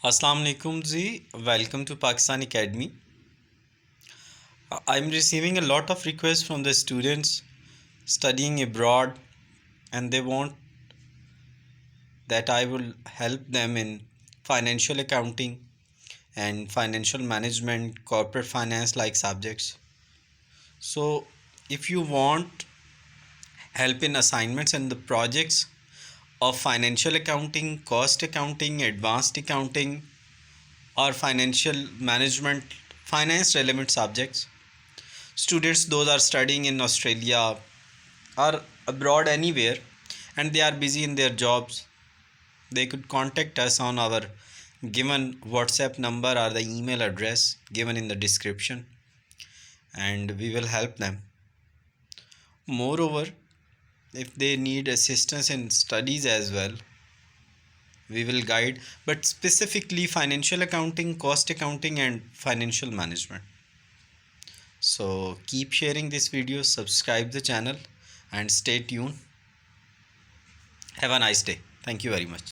Assalamu alaikum ji. Welcome to Pakistan Academy. I'm receiving a lot of requests from the students studying abroad, and they want that I will help them in financial accounting and financial management, corporate finance like subjects. So if you want help in assignments and the projects of financial accounting, cost accounting, advanced accounting, or financial management, finance relevant subjects, students those are studying in Australia or abroad anywhere and they are busy in their jobs, they could contact us on our given WhatsApp number or the email address given in the description, and we will help them. Moreover, if they need assistance in studies as well, we will guide, but specifically financial accounting, cost accounting, and financial management. So keep sharing this video, subscribe the channel, and stay tuned. Have a nice day. Thank you very much.